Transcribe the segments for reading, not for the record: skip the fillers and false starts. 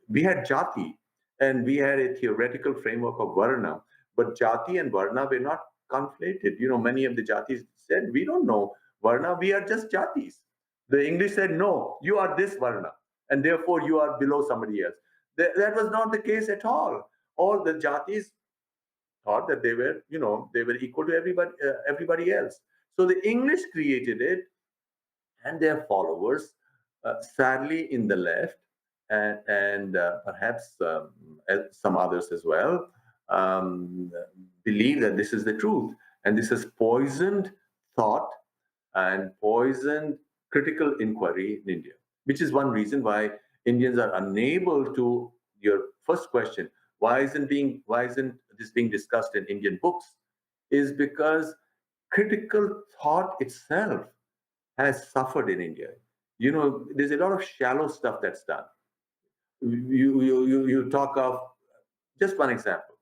We had jati, and we had a theoretical framework of varna, but jati and varna were not conflated. Many of the jatis said, we don't know varna, we are just jatis. The English said, no, you are this varna, and therefore you are below somebody else. That was not the case at all. All the jatis thought that they were equal to everybody else. So the English created it, and their followers, sadly in the left, and perhaps some others as well, um, believe that this is the truth. And this has poisoned thought and poisoned critical inquiry in India, which is one reason why Indians are unable to. Your first question, why isn't this being discussed in Indian books, is because critical thought itself has suffered in India. There's a lot of shallow stuff that's done. You talk of just one example,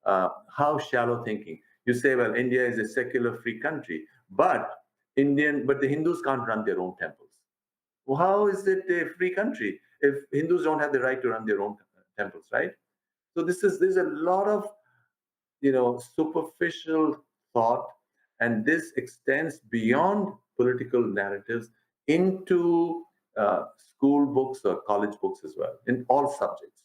how shallow thinking. You say, well, India is a secular free country, but the Hindus can't run their own temples. Well, how is it a free country if Hindus don't have the right to run their own temples, right? So there's a lot of superficial thought, and this extends beyond political narratives into school books or college books as well, in all subjects.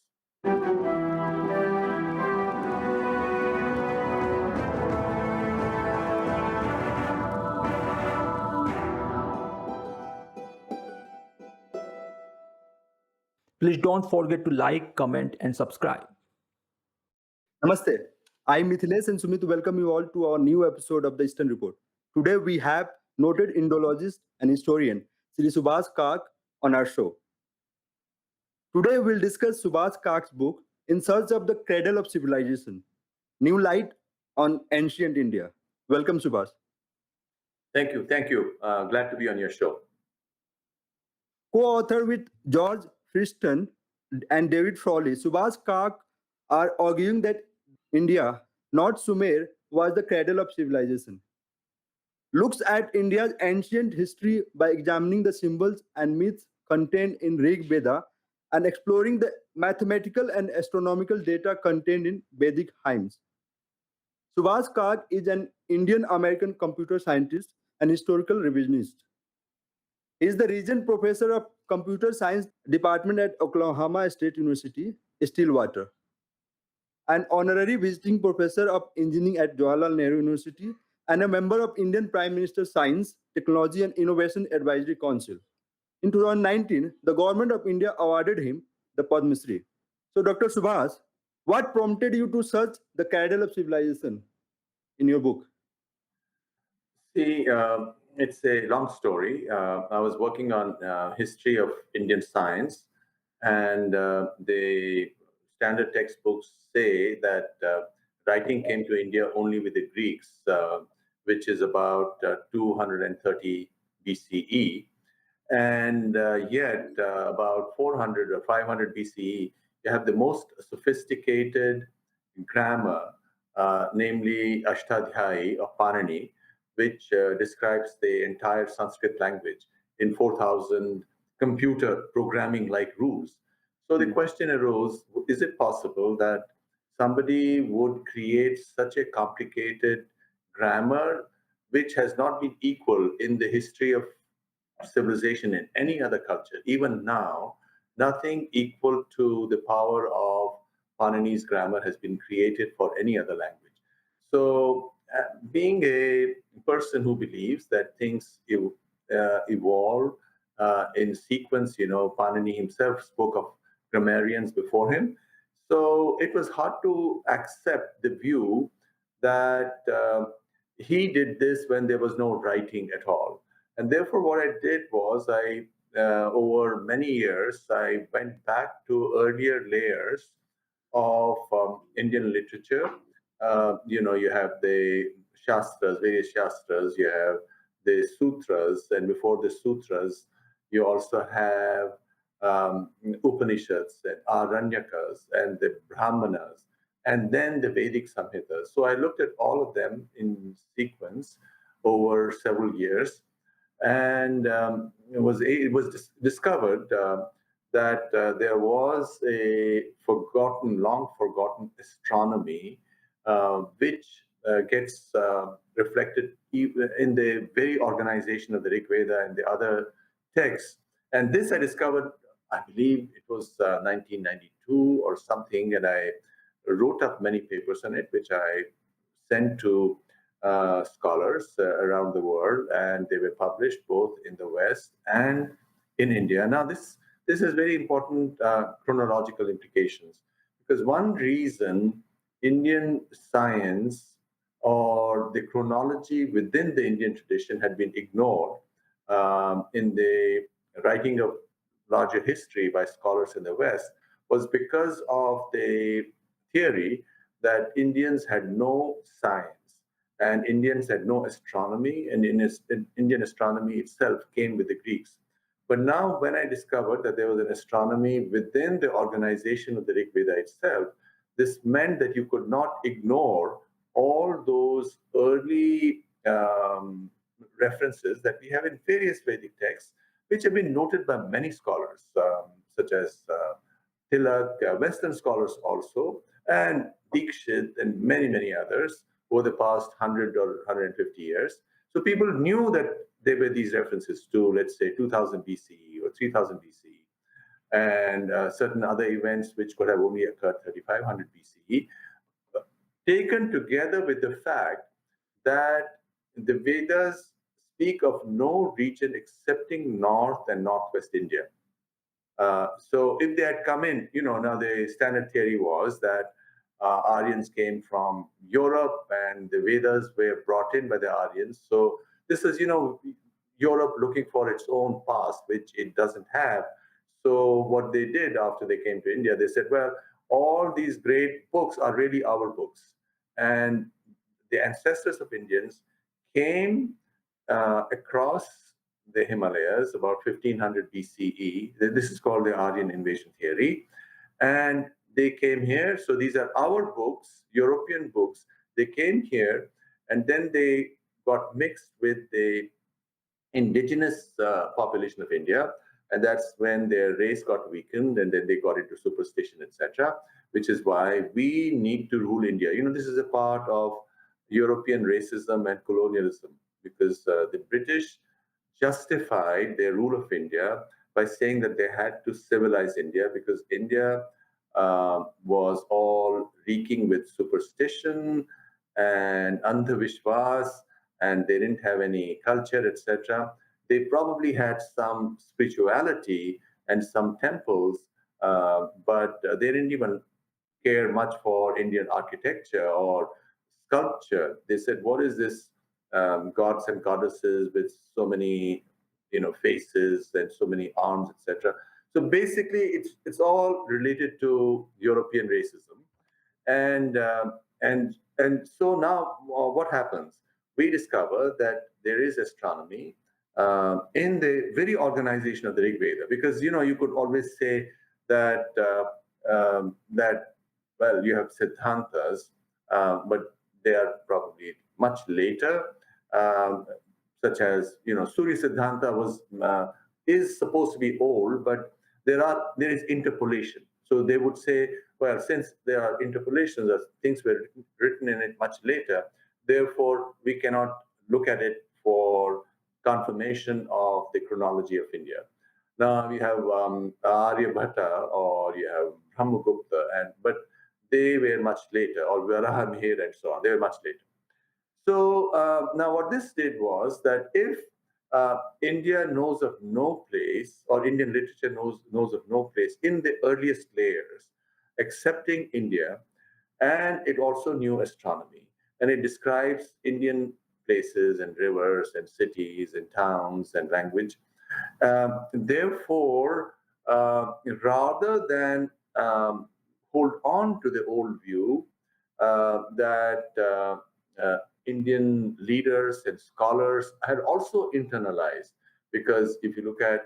Please don't forget to like, comment, and subscribe. Namaste. I'm Mithilesh and Sumit welcome you all to our new episode of the Eastern Report. Today we have noted Indologist and historian Sri Subhash Kak on our show. Today we'll discuss Subhash Kak's book In Search of the Cradle of Civilization, New Light on Ancient India. Welcome, Subhash. Thank you. Glad to be on your show. Co-author with Georg Feuerstein and David Frawley, Subhash Kak are arguing that India, not Sumer, was the cradle of civilization. Looks at India's ancient history by examining the symbols and myths contained in Rig-Veda and exploring the mathematical and astronomical data contained in Vedic hymns. Subhash Kak is an Indian-American computer scientist and historical revisionist. He is the Regent Professor of Computer Science Department at Oklahoma State University, Stillwater, an honorary visiting professor of engineering at Jawaharlal Nehru University, and a member of Indian Prime Minister's Science, Technology and Innovation Advisory Council. In 2019, the government of India awarded him the Padma Shri. So, Dr. Subhash, what prompted you to search the cradle of civilization in your book? See, it's a long story. I was working on history of Indian science, and the standard textbooks say that writing came to India only with the Greeks, which is about 230 BCE. And yet, about 400 or 500 BCE, you have the most sophisticated grammar, namely Ashtadhyayi of Panini, which describes the entire Sanskrit language in 4,000 computer programming-like rules. So the question arose, is it possible that somebody would create such a complicated grammar which has not been equal in the history of civilization in any other culture? Even now, nothing equal to the power of Panini's grammar has been created for any other language. So, being a person who believes that things evolve in sequence, Panini himself spoke of grammarians before him. So it was hard to accept the view that he did this when there was no writing at all. And therefore, what I did was over many years, I went back to earlier layers of Indian literature. You have the Shastras, various Shastras, you have the Sutras, and before the Sutras, you also have Upanishads and Aranyakas and the Brahmanas, and then the Vedic Samhitas. So I looked at all of them in sequence over several years, and it was discovered that there was a long forgotten astronomy, which gets reflected even in the very organization of the Rig-Veda and the other texts. And this I discovered, I believe it was 1992 or something, and I wrote up many papers on it, which I sent to scholars around the world, and they were published both in the West and in India. Now, this has very important chronological implications, because one reason Indian science or the chronology within the Indian tradition had been ignored in the writing of larger history by scholars in the West was because of the theory that Indians had no science and Indians had no astronomy, and Indian astronomy itself came with the Greeks. But now, when I discovered that there was an astronomy within the organization of the Rig Veda itself, this meant that you could not ignore all those early references that we have in various Vedic texts, which have been noted by many scholars, such as Tilak, Western scholars also, and Dikshit, and many, many others over the past 100 or 150 years. So people knew that there were these references to, let's say, 2000 BCE or 3000 BCE, and certain other events which could have only occurred 3500 BCE, taken together with the fact that the Vedas speak of no region excepting North and Northwest India. So if they had come in, now the standard theory was that Aryans came from Europe and the Vedas were brought in by the Aryans. So this is, Europe looking for its own past, which it doesn't have. So what they did after they came to India, they said, well, all these great books are really our books. And the ancestors of Indians came across the Himalayas about 1500 BCE. This is called the Aryan Invasion theory. And they came here. So these are our books, European books. They came here and then they got mixed with the indigenous population of India. And that's when their race got weakened, and then they got into superstition, etc., which is why we need to rule India. This is a part of European racism and colonialism, because the British justified their rule of India by saying that they had to civilize India because India was all reeking with superstition and andhavishwas, and they didn't have any culture, etc. They probably had some spirituality and some temples, but they didn't even care much for Indian architecture or sculpture. They said, "What is this gods and goddesses with so many, faces and so many arms, etc." So basically, it's all related to European racism, and so now what happens? We discover that there is astronomy in the very organization of the Rig Veda, because you could always say that that well, you have Siddhantas, but they are probably much later, um, such as Surya Siddhanta is supposed to be old, but there is interpolation. So they would say, well, since there are interpolations, things were written in it much later, therefore we cannot look at it for confirmation of the chronology of India. Now we have Aryabhatta, or you have Brahmagupta, but they were much later, or Varahamihir and so on. They were much later. So now what this did was that if India knows of no place, or Indian literature knows of no place in the earliest layers, excepting India, and it also knew astronomy, and it describes Indian places and rivers and cities and towns and language. Therefore, rather than hold on to the old view that Indian leaders and scholars had also internalized, because if you look at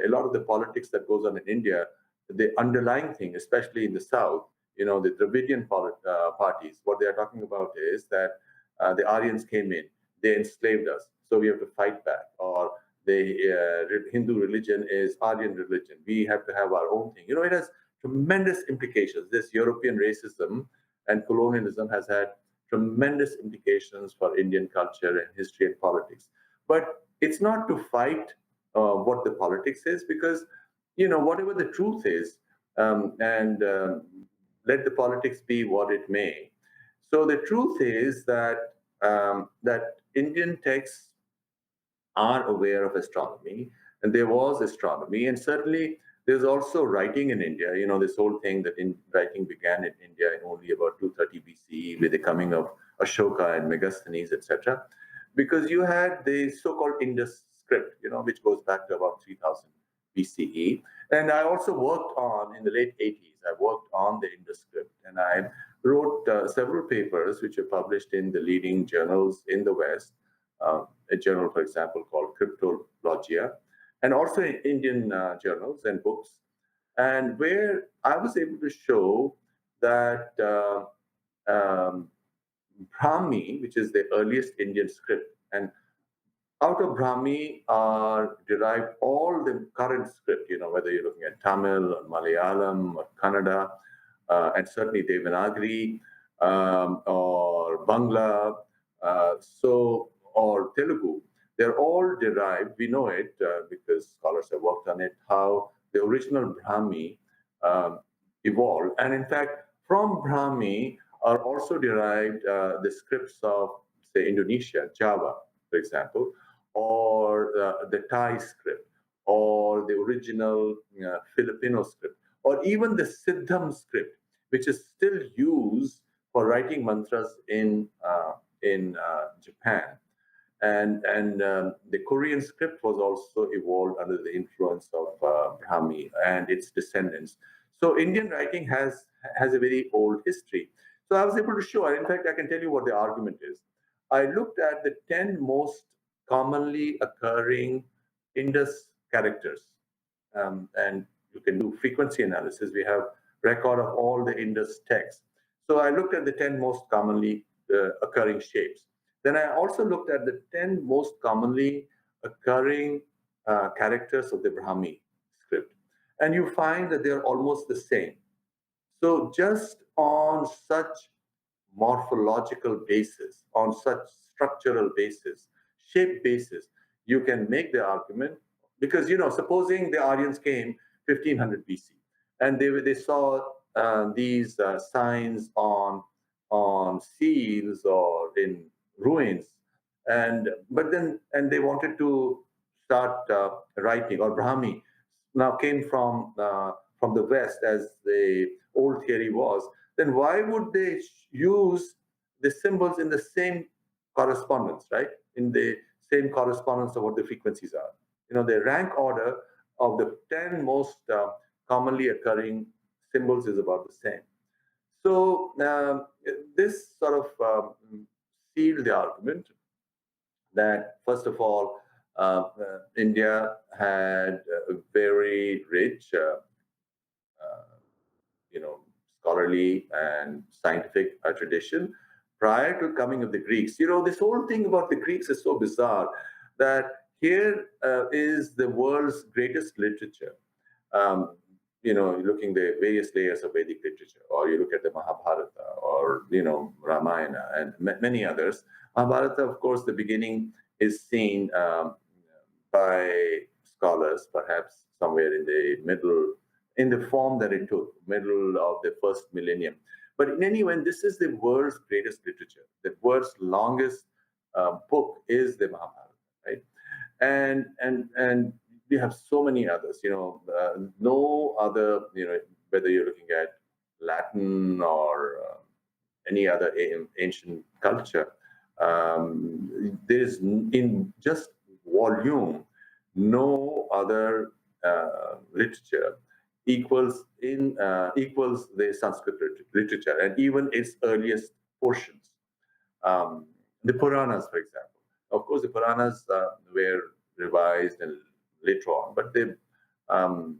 a lot of the politics that goes on in India, the underlying thing, especially in the South, the Dravidian parties, what they are talking about is that the Aryans came in, they enslaved us, so we have to fight back, or Hindu religion is Aryan religion. We have to have our own thing. It has tremendous implications. This European racism and colonialism has had tremendous implications for Indian culture and history and politics. But it's not to fight what the politics is, because whatever the truth is, and let the politics be what it may. So the truth is that Indian texts are aware of astronomy, and there was astronomy, and certainly there's also writing in India. This whole thing that writing began in India in only about 230 BCE with the coming of Ashoka and Megasthenes, etc. Because you had the so-called Indus script, which goes back to about 3000 BCE. And I also worked on, in the late 80s, I worked on the Indus script, and I wrote several papers which were published in the leading journals in the West. A journal, for example, called Cryptologia, and also in Indian journals and books, and where I was able to show that Brahmi, which is the earliest Indian script, and out of Brahmi are derived all the current script, whether you're looking at Tamil or Malayalam or Kannada, and certainly Devanagari, or Bangla, or Telugu. They're all derived. We know it because scholars have worked on it, how the original Brahmi evolved. And in fact, from Brahmi are also derived the scripts of, say, Indonesia, Java, for example, or the Thai script, or the original Filipino script, or even the Siddham script, which is still used for writing mantras in Japan. And the Korean script was also evolved under the influence of Brahmi and its descendants. So Indian writing has a very old history. So I was able to show, and in fact, I can tell you what the argument is. I looked at the 10 most commonly occurring Indus characters, and you can do frequency analysis. We have record of all the Indus texts. So I looked at the 10 most commonly occurring shapes. Then I also looked at the 10 most commonly occurring characters of the Brahmi script. And you find that they're almost the same. So just on such morphological basis, on such structural basis, shape basis, you can make the argument, because, supposing the Aryans came 1500 BC, and they saw these signs on seals or in ruins, and they wanted to start writing, or Brahmi now came from the West, as the old theory was. Then why would they use the symbols in the same correspondence, right? In the same correspondence of what the frequencies are. The rank order of the 10 most commonly occurring symbols is about the same. So this sort of sealed the argument that, first of all, India had a very rich, scholarly and scientific tradition prior to coming of the Greeks. This whole thing about the Greeks is so bizarre, that here is the world's greatest literature. Looking the various layers of Vedic literature, or you look at the Mahabharata, or Ramayana, and many others. Mahabharata, of course, the beginning is seen by scholars, perhaps somewhere in the middle, in the form that it took, middle of the first millennium. But in any event, this is the world's greatest literature. The world's longest book is the Mahabharata, right? And we have so many others. No other. Whether you're looking at Latin or any other ancient culture, there's in just volume no other literature equals the Sanskrit literature, and even its earliest portions. The Puranas, for example. Of course, the Puranas were revised and later on, but the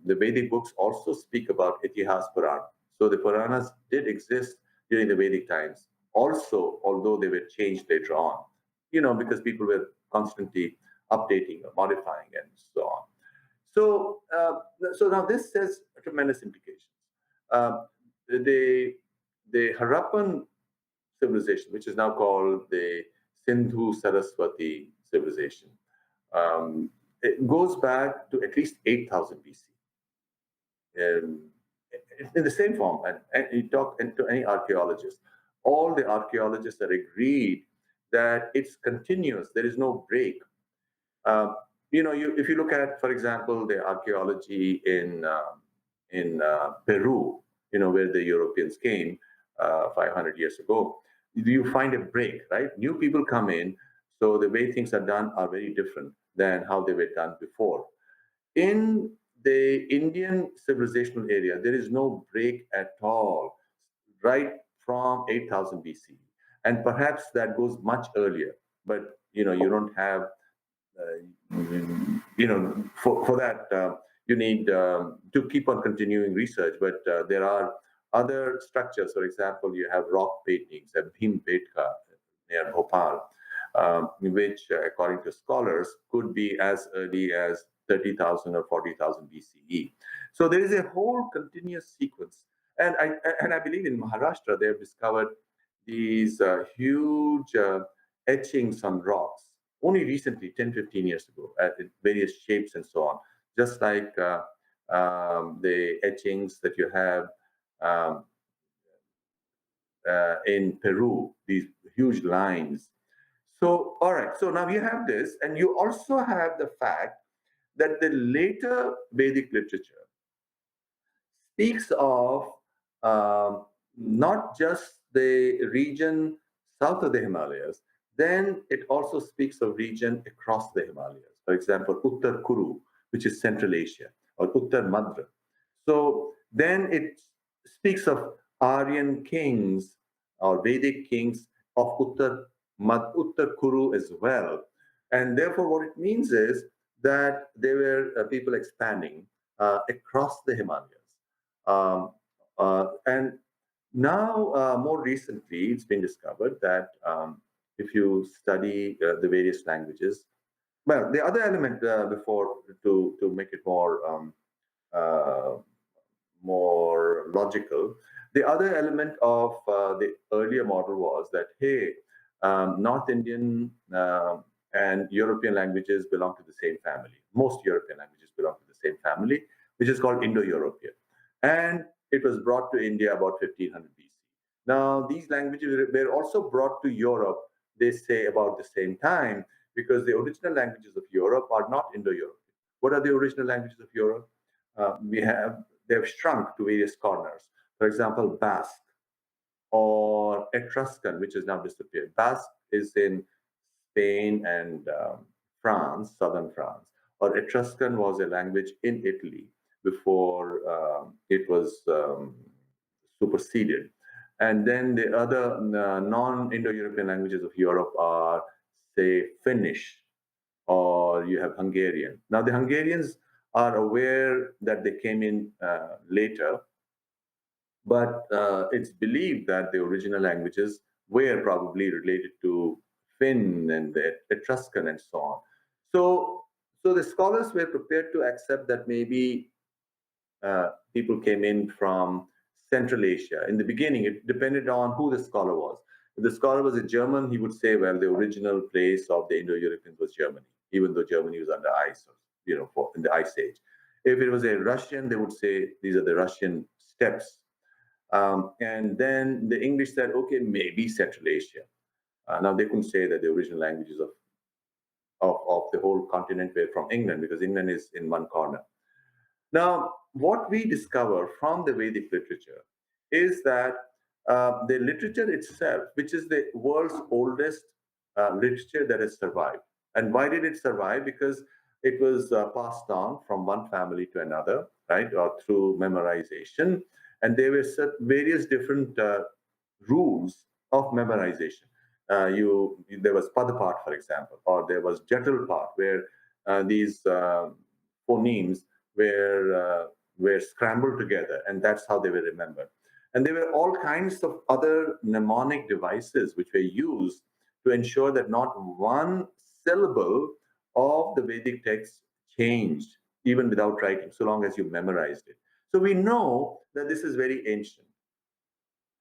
Vedic books also speak about Itihas Puran. So the Puranas did exist during the Vedic times, also, although they were changed later on. Because people were constantly updating or modifying and so on. So now this has tremendous implications. Um, the Harappan civilization, which is now called the Sindhu Saraswati civilization, it goes back to at least 8,000 BC. In the same form, and you talk to any archaeologist, all the archaeologists are agreed that it's continuous. There is no break. Um, if you look at, for example, the archaeology in Peru, where the Europeans came 500 years ago, you find a break, right? New people come in, so the way things are done are very different than how they were done before. In the Indian civilizational area, there is no break at all, right from 8,000 BC, and perhaps that goes much earlier. But you don't have for that, you need to keep on continuing research. But there are other structures. For example, you have rock paintings at Bhimbetka near Bhopal, which, according to scholars, could be as early as 30,000 or 40,000 BCE. So there is a whole continuous sequence. And I believe in Maharashtra, they have discovered these huge etchings on rocks only recently, 10, 15 years ago, in various shapes and so on, just like the etchings that you have um, in Peru, these huge lines. So, all right, so now you have this, and you also have the fact that the later Vedic literature speaks of not just the region south of the Himalayas, then it also speaks of region across the Himalayas. For example, Uttar Kuru, which is Central Asia, or Uttar Madhya. So then it speaks of Aryan kings or Vedic kings of Uttar Kuru as well. And therefore, what it means is that there were people expanding across the Himalayas. Um, and now, more recently, it's been discovered that if you study the various languages, well, the other element before to make it uh, more logical, the other element of the earlier model was that hey, North Indian and European languages belong to the same family. Most European languages belong to the same family, which is called Indo-European, and it was brought to India about 1500 BC. Now, these languages were also brought to Europe, they say, about the same time, because the original languages of Europe are not Indo-European. What are the original languages of Europe? They've shrunk to various corners. For example, Basque or Etruscan, which has now disappeared. Basque is in Spain and France, southern France. Or Etruscan was a language in Italy before it was superseded. And then the other non-Indo-European languages of Europe are, say, Finnish, or you have Hungarian. Now, the Hungarians are aware that they came in later, but it's believed that the original languages were probably related to Finn and the Etruscan and so on. So the scholars were prepared to accept that maybe people came in from Central Asia. In the beginning, it depended on who the scholar was. If the scholar was a German, he would say, well, the original place of the Indo-Europeans was Germany, even though Germany was under ice, in the Ice Age. If it was a Russian, they would say these are the Russian steppes. And then the English said, okay, maybe Central Asia. Now they couldn't say that the original languages of the whole continent were from England, because England is in one corner. Now, what we discover from the Vedic literature is that the literature itself, which is the world's oldest literature that has survived. And why did it survive? Because it was passed on from one family to another, right, or through memorization. And there were various different rules of memorization. There was Padapart, for example, or there was Jatalpat, where these phonemes were scrambled together, and that's how they were remembered. And there were all kinds of other mnemonic devices which were used to ensure that not one syllable of the Vedic text changed even without writing, so long as you memorized it. So we know that this is very ancient.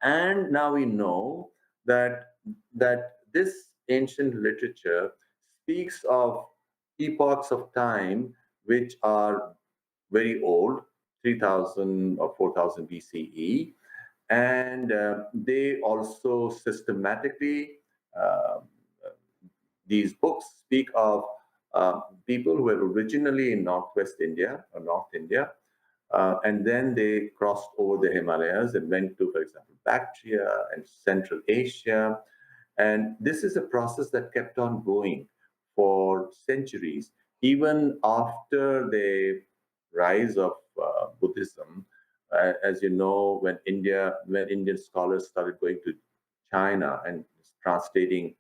And now we know that this ancient literature speaks of epochs of time which are very old, 3000 or 4000 BCE, and they also systematically, uh, these books speak of people who were originally in Northwest India or North India, and then they crossed over the Himalayas and went to, for example, Bactria and Central Asia. And this is a process that kept on going for centuries, even after the rise of Buddhism. As you know, when Indian scholars started going to China and translating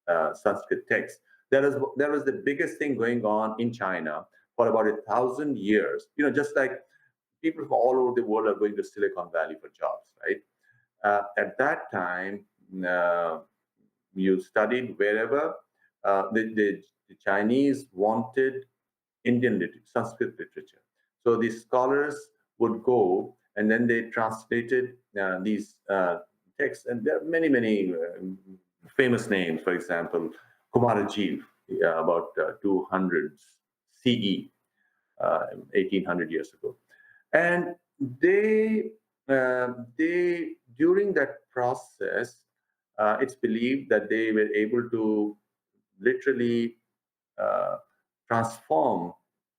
Sanskrit texts, there was the biggest thing going on in China for about 1,000 years. Just like people from all over the world are going to Silicon Valley for jobs, right? At that time, uh, you studied wherever the Chinese wanted Indian literature, Sanskrit literature. So the scholars would go and then they translated these texts, and there are many, many famous names. For example, Kumarajiv, about 200 CE, 1800 years ago. And they during that process, it's believed that they were able to literally uh, transform,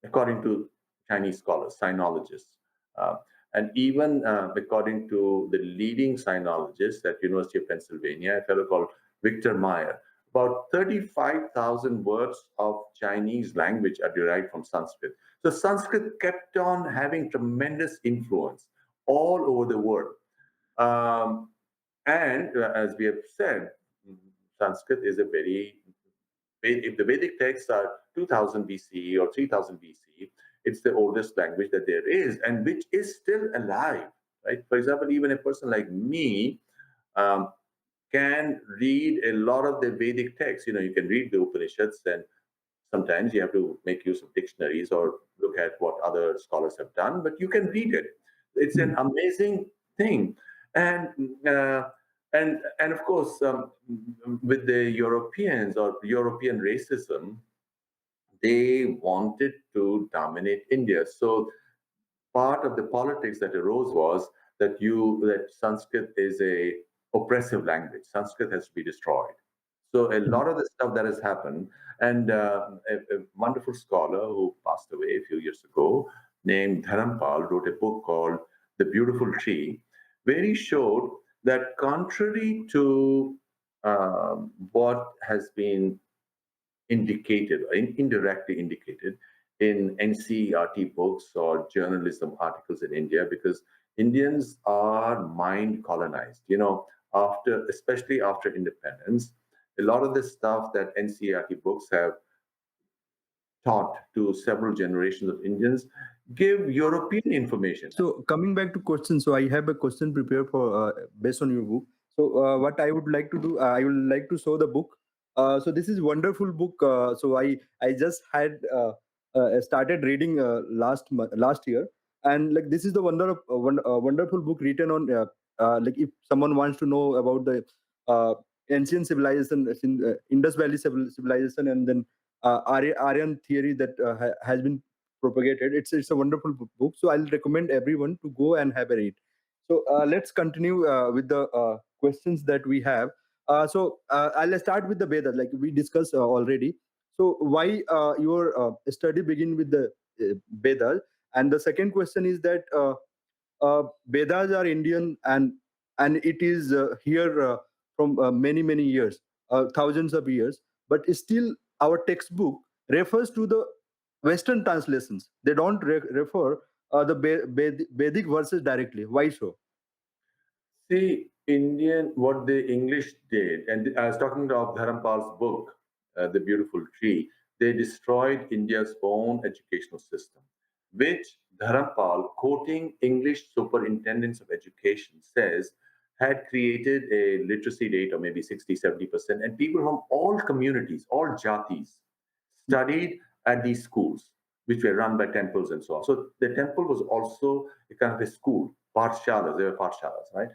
according to Chinese scholars, sinologists, uh, and even according to the leading sinologist at University of Pennsylvania, a fellow called Victor Meyer, about 35,000 words of Chinese language are derived from Sanskrit. So Sanskrit kept on having tremendous influence all over the world. Um, and as we have said, Sanskrit is a very, if the Vedic texts are 2000 BCE or 3000 BCE, it's the oldest language that there is and which is still alive, right? For example, even a person like me um, can read a lot of the Vedic texts. You can read the Upanishads, and sometimes you have to make use of dictionaries or look at what other scholars have done, but you can read it. It's an amazing thing. And and of course, with the Europeans or European racism, they wanted to dominate India. So part of the politics that arose was that Sanskrit is a oppressive language. Sanskrit has to be destroyed. So a lot of the stuff that has happened, and a wonderful scholar who passed away a few years ago, named Dharampal, wrote a book called The Beautiful Tree, where he showed that contrary to what has been indicated, or indirectly indicated in NCERT books or journalism articles in India, because Indians are mind colonized. Especially after independence, a lot of the stuff that NCERT books have taught to several generations of Indians give European information. So coming back to questions, so I have a question prepared for based on your book. So what I would like to do, I would like to show the book. So this is wonderful book. So I just had started reading last year, and like this is the wonderful book written on like if someone wants to know about the uh, ancient civilization, Indus Valley civilization, and then Aryan theory that has been propagated. It's a wonderful book, so I'll recommend everyone to go and have a read. So let's continue with the questions that we have. I'll start with the Vedas, like we discussed already. So why your study begin with the Vedas? And the second question is that Vedas are Indian, and it is here from many years, thousands of years, but still our textbook refers to the Western translations. They don't refer the Vedic verses directly. Why so? See, what the English did, and I was talking about Dharampal's book, The Beautiful Tree, they destroyed India's own educational system, which Dharampal, quoting English superintendents of education, says had created a literacy rate of maybe 60, 70%, and people from all communities, all jatis, studied at these schools, which were run by temples and so on. So the temple was also a kind of a school, pathshalas, they were pathshalas, right?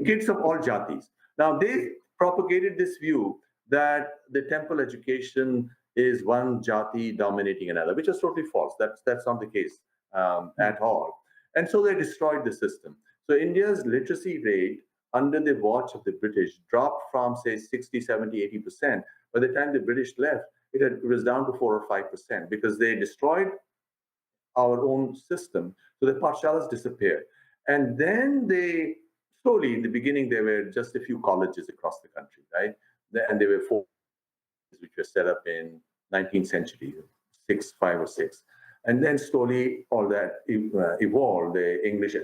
Kids of all jatis. Now they propagated this view that the temple education is one jati dominating another, which is totally false. That's not the case at all. And so they destroyed the system. So India's literacy rate under the watch of the British dropped from say 60, 70, 80%. By the time the British left, it was down to 4 or 5% because they destroyed our own system. So the pathshalas disappeared. And then they slowly, in the beginning, there were just a few colleges across the country, right? And there were four which were set up in 19th century, five or six. And then slowly all that evolved, the English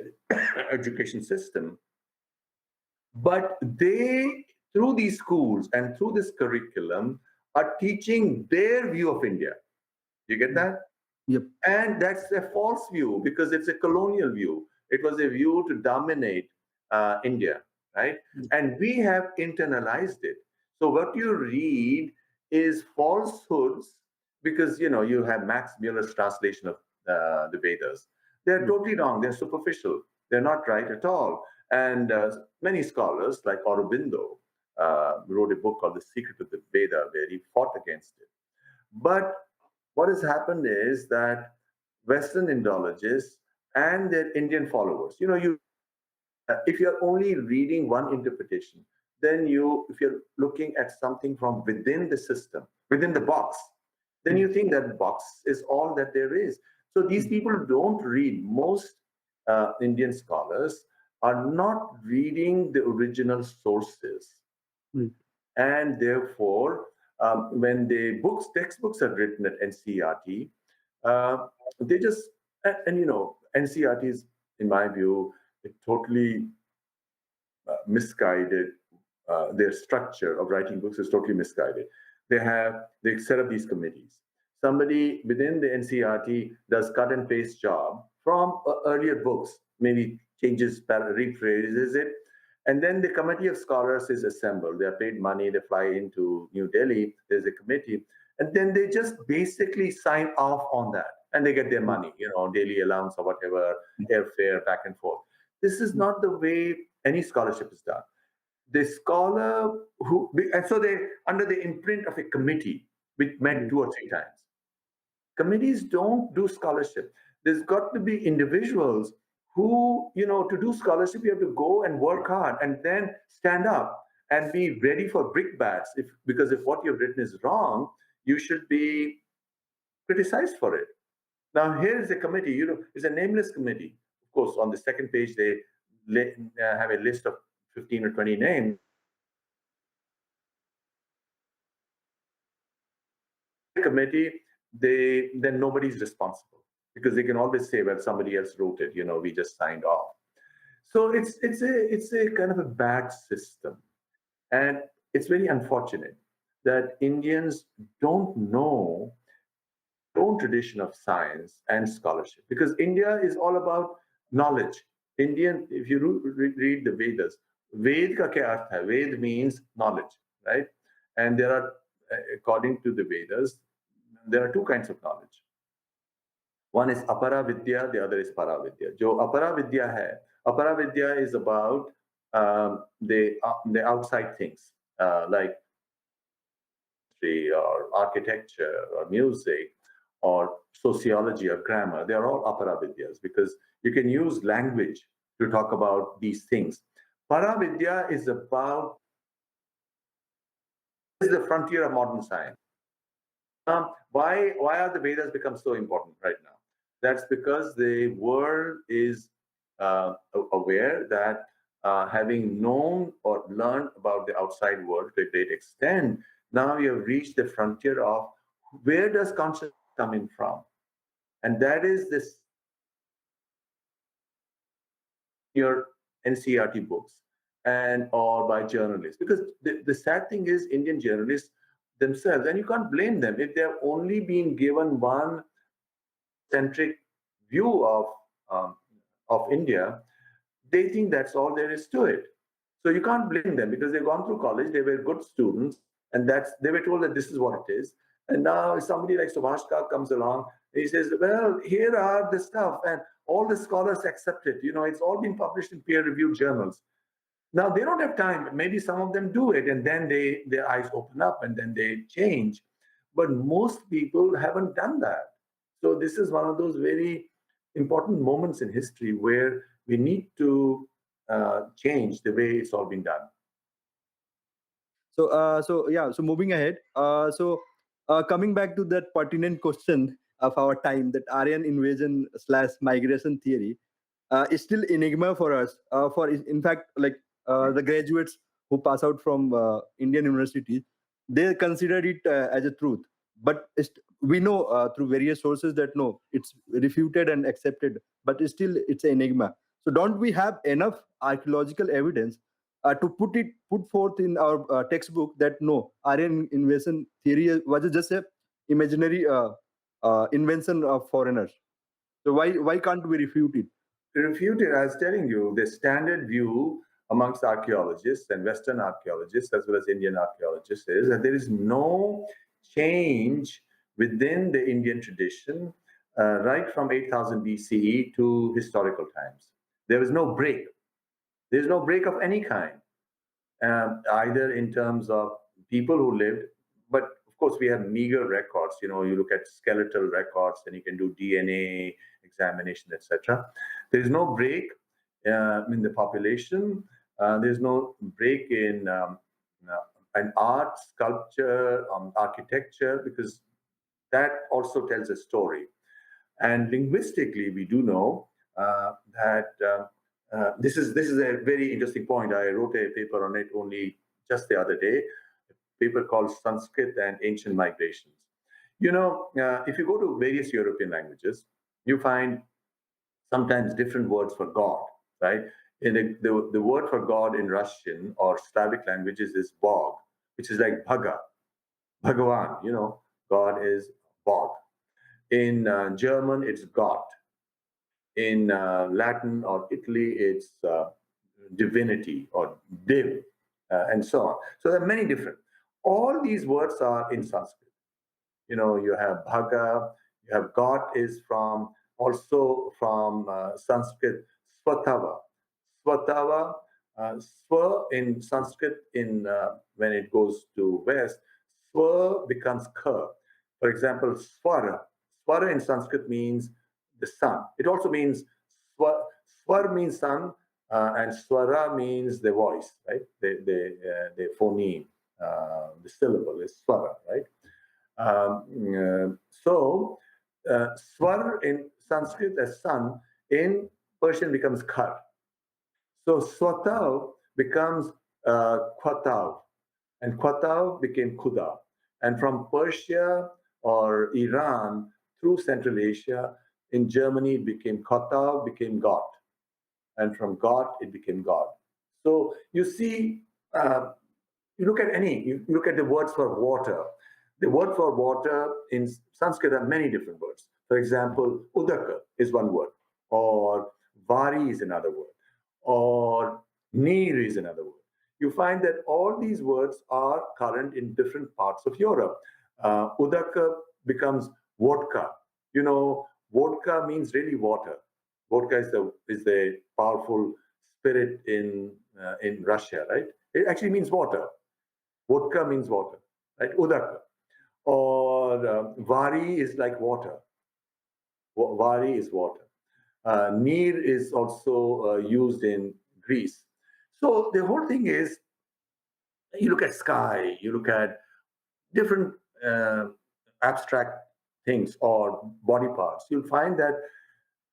education system. But they, through these schools and through this curriculum, are teaching their view of India. You get that? Yep. And that's a false view because it's a colonial view. It was a view to dominate India, right? And we have internalized it. So what you read is falsehoods because you have Max Muller's translation of the Vedas. They're totally wrong. They're superficial. They're not right at all. And many scholars, like Aurobindo, wrote a book called The Secret of the Veda, where he fought against it. But what has happened is that Western Indologists and their Indian followers, if you're only reading one interpretation, then if you're looking at something from within the system, within the box, then you think that box is all that there is. So these people don't read. Most Indian scholars are not reading the original sources. And therefore, when the textbooks are written at NCERT, they just, and NCERT is, in my view, totally misguided. Their structure of writing books is totally misguided. They set up these committees. Somebody within the NCERT does cut and paste job from earlier books, maybe changes, rephrases it, and then the committee of scholars is assembled. They're paid money, they fly into New Delhi, there's a committee, and then they just basically sign off on that. And they get their money, daily allowance or whatever, airfare, back and forth. This is not the way any scholarship is done. The scholar and so they, under the imprint of a committee, which met 2 or 3 times. Committees don't do scholarship. There's got to be individuals who, to do scholarship, you have to go and work hard and then stand up and be ready for brickbats. Because if what you've written is wrong, you should be criticized for it. Now, here is a committee, it's a nameless committee. Of course, on the second page, they have a list of 15 or 20 names. Committee, then nobody's responsible because they can always say, well, somebody else wrote it, we just signed off. So it's a kind of a bad system. And it's very unfortunate that Indians don't know their own tradition of science and scholarship, because India is all about knowledge. If you read the Vedas, Ved ka kya artha hai? Ved means knowledge, right? And there are, according to the Vedas, there are 2 kinds of knowledge. One is apara vidya, the other is para vidya. Jo apara vidya hai, apara vidya is about the outside things, like history or architecture or music or sociology or grammar. They are all apara vidyas because you can use language to talk about these things. Para vidya is about the frontier of modern science. Why are the Vedas become so important right now? That's because the world is aware that having known or learned about the outside world to a great extent, now you have reached the frontier of where does consciousness coming from? And that is this your NCERT books or by journalists. Because the sad thing is Indian journalists themselves, and you can't blame them if they're only being given one centric view of India, they think that's all there is to it. So you can't blame them because they've gone through college, they were good students, and they were told that this is what it is. And now somebody like Subhash Kak comes along, he says, well, here are the stuff, and all the scholars accept it. It's all been published in peer-reviewed journals. Now they don't have time. Maybe some of them do it, and then their eyes open up, and then they change. But most people haven't done that. So this is one of those very important moments in history where we need to change the way it's all been done. So moving ahead. Coming back to that pertinent question of our time, that Aryan invasion slash migration theory is still enigma for us. In fact, like the graduates who pass out from Indian universities, they consider it as a truth. But we know through various sources that no, it's refuted and accepted, but still it's an enigma. So don't we have enough archaeological evidence to put forth in our textbook that no, Aryan invasion theory was just a imaginary invention of foreigners? So why can't we refute it? Refuted, I was telling you, the standard view amongst archaeologists and Western archaeologists, as well as Indian archaeologists, is that there is no change within the Indian tradition right from 8000 BCE to historical times. There is no break. There's no break of any kind, either in terms of people who lived, but of course we have meager records. You look at skeletal records, and you can do DNA examination, etc. There is no break in the population. There's no break in an art, sculpture, architecture, because that also tells a story. And linguistically, we do know that this is a very interesting point. I wrote a paper on it only just the other day, a paper called Sanskrit and Ancient Migrations. If you go to various European languages, you find sometimes different words for God, right? In the word for God in Russian or Slavic languages is Bog, which is like Bhaga, Bhagavan, God is Bog. In German, it's Gott. In Latin or Italy, it's divinity or div, and so on. So there are many different. All these words are in Sanskrit. You have Bhaga, you have God is also from Sanskrit, Swatava. Swatava, Swa in Sanskrit, when it goes to West, Swa becomes Ka. For example, Swara. Swara in Sanskrit means the sun. It also means Swar means sun, and Swara means the voice, right? The phoneme, the syllable is Swara, right? Swar in Sanskrit as sun, in Persian becomes Khar. So Swatav becomes Khwatav, and Khwatav became Khuda. And from Persia or Iran through Central Asia, in Germany it became Khwatav, became God. And from God, it became God. So you see, you look at the words for water. The word for water in Sanskrit are many different words. For example, Udaka is one word, or Vari is another word, or Neer is another word. You find that all these words are current in different parts of Europe. Udaka becomes vodka. Vodka means really water. Vodka is the powerful spirit in Russia, right? It actually means water. Vodka means water, right? Udaka. Or Vari is like water. Vari is water. Neer is also used in Greece. So the whole thing is, you look at sky, you look at different abstract things or body parts, you'll find that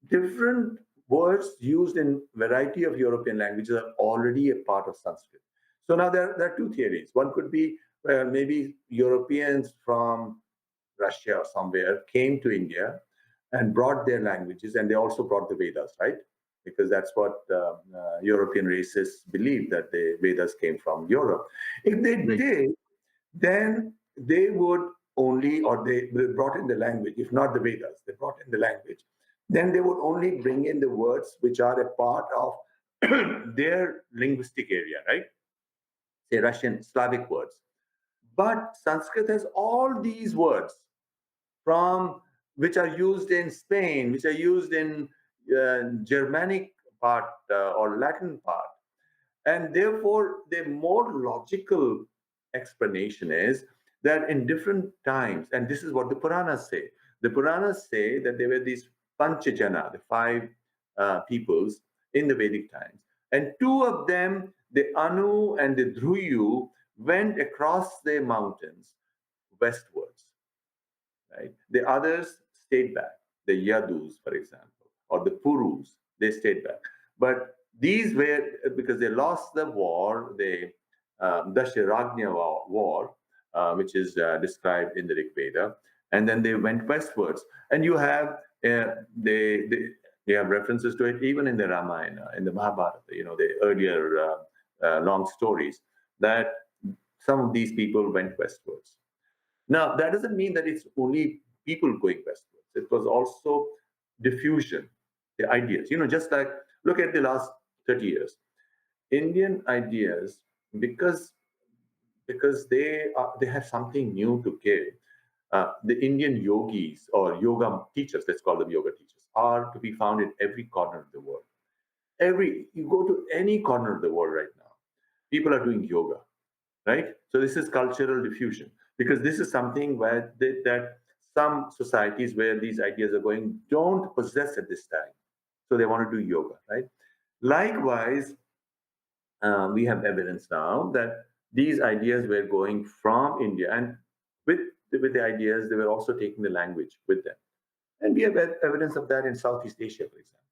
different words used in variety of European languages are already a part of Sanskrit. So now there are two theories. One could be, well, maybe Europeans from Russia or somewhere came to India and brought their languages, and they also brought the Vedas, right? Because that's what European racists believe, that the Vedas came from Europe. If they did, then they would only, or they brought in the language, if not the Vedas, they brought in the language, then they would only bring in the words which are a part of their linguistic area, right? Say Russian, Slavic words. But Sanskrit has all these words from which are used in Spain, which are used in Germanic part or Latin part. And therefore, the more logical explanation is that in different times, and this is what the Puranas say. The Puranas say that there were these Panchajana, the five peoples in the Vedic times. And two of them, the Anu and the Dhruyu, went across the mountains westwards, right? The others stayed back. The Yadus, for example, or the Purus, they stayed back. But these were because they lost the war, the Dasharagnya war, which is described in the Rig-Veda, and then they went westwards. And you have they have references to it even in the Ramayana, in the Mahabharata, the earlier long stories that some of these people went westwards. Now, that doesn't mean that it's only people going westwards. It was also diffusion, the ideas. Just like look at the last 30 years. Indian ideas, because they have something new to give. The Indian yogis or yoga teachers, let's call them yoga teachers, are to be found in every corner of the world. You go to any corner of the world right now, people are doing yoga, right? So this is cultural diffusion because this is something that some societies where these ideas are going don't possess at this time. So they want to do yoga, right? Likewise, we have evidence now that these ideas were going from India, and with the ideas, they were also taking the language with them. And we have evidence of that in Southeast Asia, for example,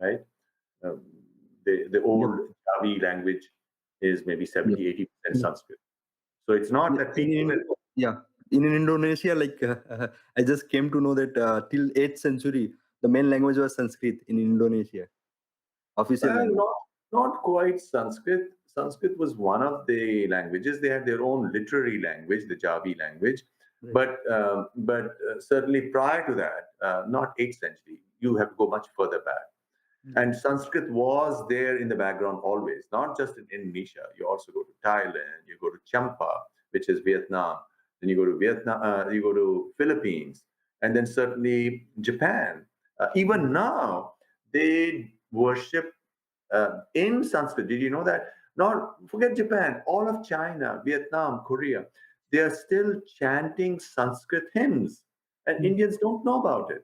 right? Um, the Yep. old Javi language is maybe Yep. 70-80% Yep. Sanskrit. So it's not that people were. Yeah, in Indonesia, like I just came to know that till 8th century, the main language was Sanskrit in Indonesia, official Well, language. not quite Sanskrit. Sanskrit was one of the languages. They had their own literary language, the Javi language, Right. but certainly prior to that, not 8th century. You have to go much further back. And Sanskrit was there in the background always, not just in Indonesia. You also go to Thailand, you go to Champa, which is Vietnam, then you go to Vietnam, you go to Philippines, and then certainly Japan. Even now, they worship in Sanskrit. Did you know that? Not forget Japan, all of China, Vietnam, Korea, they are still chanting Sanskrit hymns, and Indians don't know about it.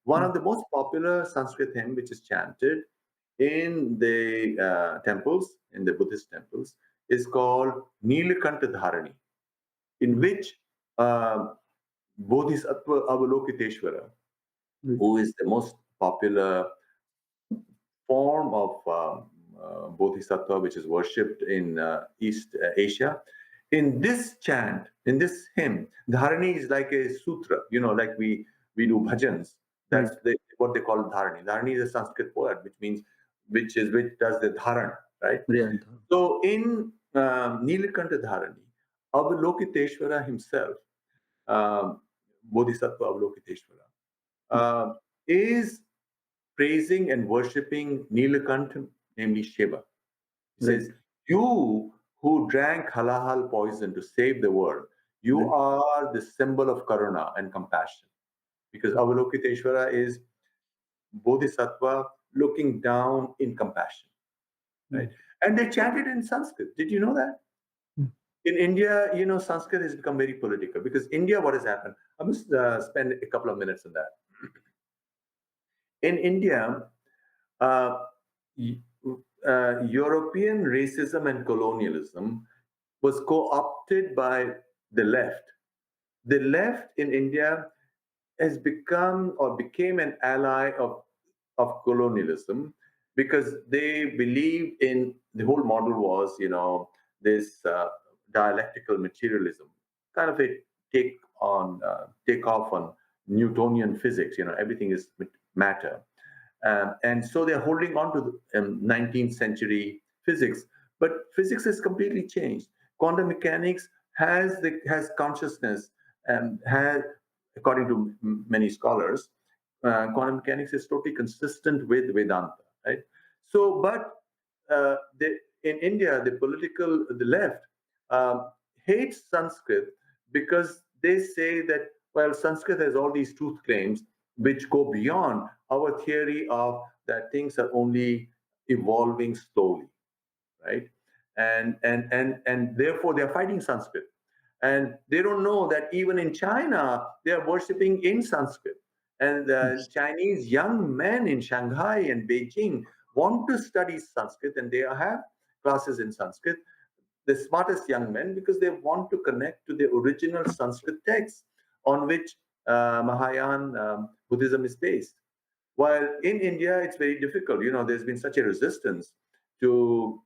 One of the most popular Sanskrit hymn, which is chanted in the temples, in the Buddhist temples, is called Nilakanta Dharani, in which uh, Bodhisattva Avalokiteshvara, Right. who is the most popular form of Bodhisattva, which is worshipped in East Asia. In this chant, in this hymn, Dharani is like a sutra, like we do bhajans. Right. What they call Dharani. Dharani is a Sanskrit word, which does the dharan, right? Brilliant. So in Nilakanta Dharani, Avalokiteshvara himself, um, Bodhisattva Avalokiteshvara, is praising and worshipping Nilakanta, namely Shiva. He Right. says, "You who drank halahal poison to save the world, you Right. are the symbol of karuna and compassion." Because Avalokiteshvara is Bodhisattva looking down in compassion, right? And they chanted in Sanskrit. Did you know that? Mm. In India, Sanskrit has become very political because India, what has happened? I must spend a couple of minutes on that. In India, uh, European racism and colonialism was co-opted by the left. The left in India has become or became an ally of colonialism because they believe in the whole model was, this dialectical materialism, kind of a take off on Newtonian physics. Everything is matter. And so they're holding on to the 19th century physics, but physics has completely changed. Quantum mechanics has consciousness and has, according to many scholars, quantum mechanics is totally consistent with Vedanta, right? So, but in India, the left um, hates Sanskrit because they say that, well, Sanskrit has all these truth claims which go beyond our theory of that things are only evolving slowly, right? And therefore they're fighting Sanskrit. And they don't know that even in China, they are worshiping in Sanskrit. And Chinese young men in Shanghai and Beijing want to study Sanskrit, and they have classes in Sanskrit, the smartest young men, because they want to connect to the original Sanskrit text on which Mahayana Buddhism is based. While in India, it's very difficult. There's been such a resistance to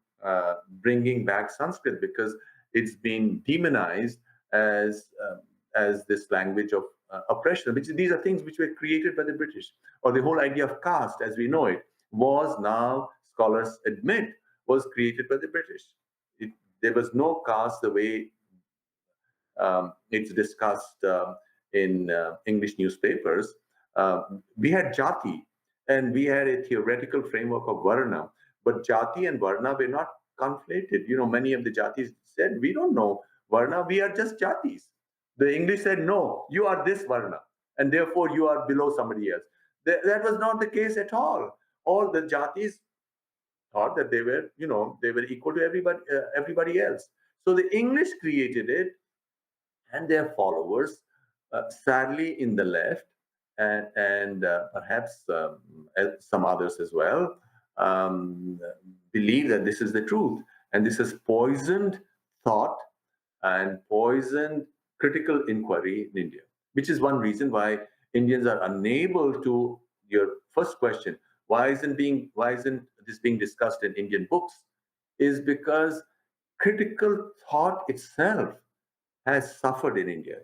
bringing back Sanskrit because it's been demonized as this language of oppression. Which these are things which were created by the British, or the whole idea of caste, as we know it, was now scholars admit was created by the British. It, there was no caste the way it's discussed in English newspapers. We had jati, and we had a theoretical framework of varna, but jati and varna were not conflated. Many of the jatis said, we don't know varna, we are just jatis. The English said, no, you are this varna, and therefore you are below somebody else. That was not the case at all. All the jatis thought that they were equal to everybody else. So the English created it, and their followers, sadly in the left, and perhaps some others as well, um, believe that this is the truth. And this has poisoned thought and poisoned critical inquiry in India, which is one reason why Indians are unable to. Your first question: why isn't this being discussed in Indian books? Is because critical thought itself has suffered in India.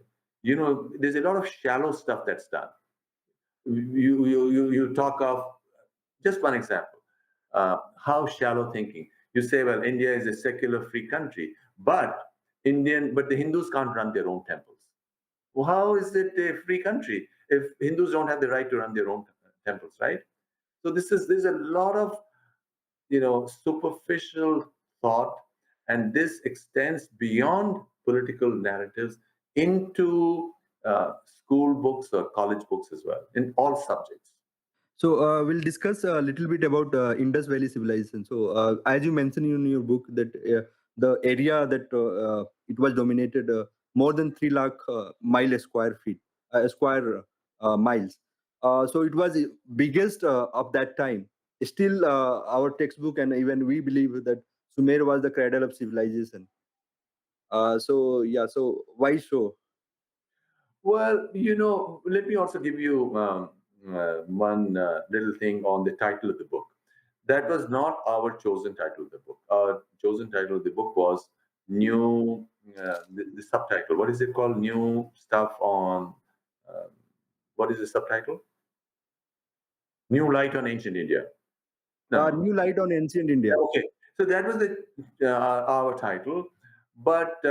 There's a lot of shallow stuff that's done. You talk of just one example. How shallow thinking. You say, well, India is a secular free country, but the Hindus can't run their own temples. Well, how is it a free country if Hindus don't have the right to run their own temples, right? So there's a lot of superficial thought, and this extends beyond political narratives into school books or college books as well, in all subjects. So we'll discuss a little bit about Indus Valley Civilization. So as you mentioned in your book that the area that it was dominated more than 3 lakh mile square feet, square miles. So it was the biggest of that time. Still, our textbook and even we believe that Sumer was the cradle of civilization. So yeah, so why so? Well, let me also give you one little thing on the title of the book. That was not our chosen title of the book. Our chosen title of the book was New, the subtitle. What is it called? New stuff on, uh, what is the subtitle? New Light on Ancient India. No. New light on ancient India. Okay, so that was the our title, but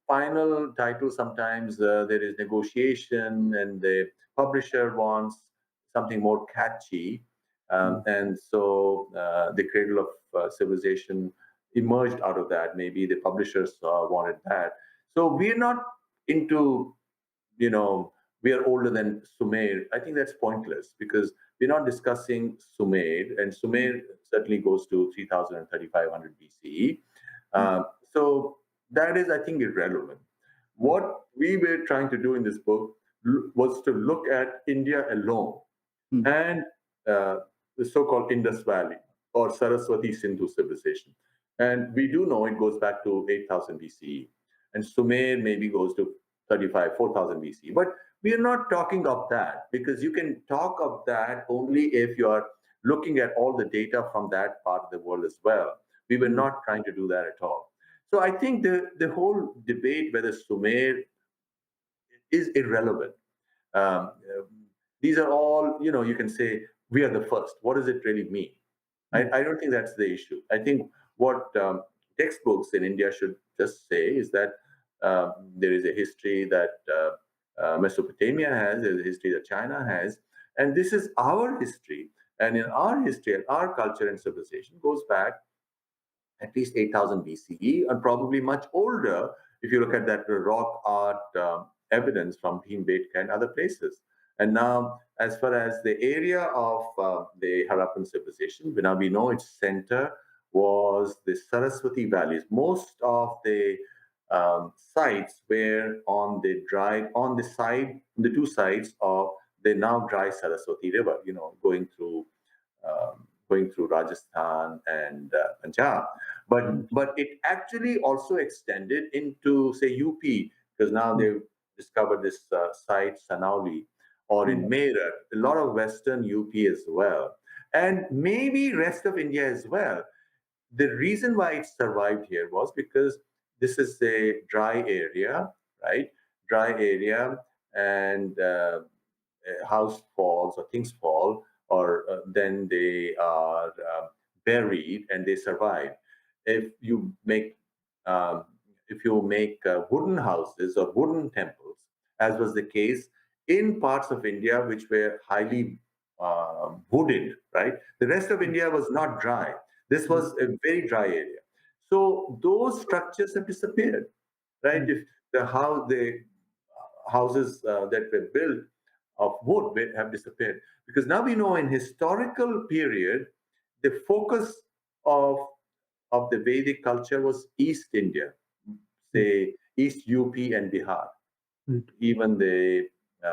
final title sometimes there is negotiation, and the publisher wants something more catchy, Mm. and so the Cradle of Civilization emerged out of that. Maybe the publishers wanted that. So we're not into you know, we are older than Sumer. I think that's pointless because we're not discussing Sumer, and Sumer certainly goes to 3000 and 3500 BCE. Mm. So that is, I think, irrelevant. What we were trying to do in this book was to look at India alone Mm. and the so-called Indus Valley or Saraswati Sindhu civilization. And we do know it goes back to 8000 BCE, and Sumer maybe goes to 4000 BCE. But we are not talking of that because you can talk of that only if you are looking at all the data from that part of the world as well. We were not trying to do that at all. So I think the whole debate whether Sumer is irrelevant. Um, these are all, you can say, we are the first. What does it really mean? I don't think that's the issue. I think what textbooks in India should just say is that there is a history that Mesopotamia has, there's a history that China has, and this is our history. And in our history, and our culture and civilization goes back at least 8000 BCE, and probably much older if you look at that rock art evidence from Bhimbetka and other places. And now, as far as the area of the Harappan civilization, now we know its center was the Saraswati valleys. Most of the sites were on the two sides of the now dry Saraswati River, going through Rajasthan and Punjab. But it actually also extended into, say, UP, because now they've discovered this site, Sanauli, or in Meerut, a lot of Western UP as well, and maybe rest of India as well. The reason why it survived here was because this is a dry area, right? Dry area, and a house falls or things fall, or then they are buried and they survive. If you make um, if you make wooden houses or wooden temples, as was the case in parts of India which were highly wooded, right? The rest of India was not dry. This was a very dry area. So those structures have disappeared, right? If the houses that were built of wood have disappeared, because now we know in historical period the focus of the Vedic culture was East India, say East UP and Bihar. Even the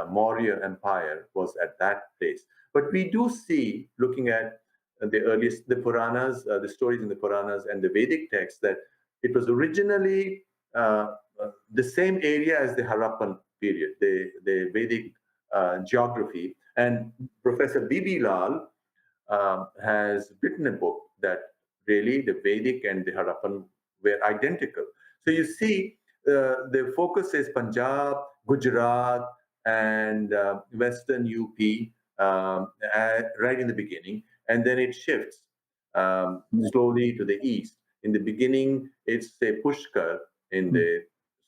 Maurya Empire was at that place. But we do see, looking at the Puranas, the stories in the Puranas and the Vedic texts, that it was originally the same area as the Harappan period, the Vedic geography. And Professor B.B. Lal has written a book that really the Vedic and the Harappan were identical. So you see, the focus is Punjab, Gujarat, and Western UP right in the beginning, and then it shifts slowly to the east. In the beginning, it's say Pushkar in the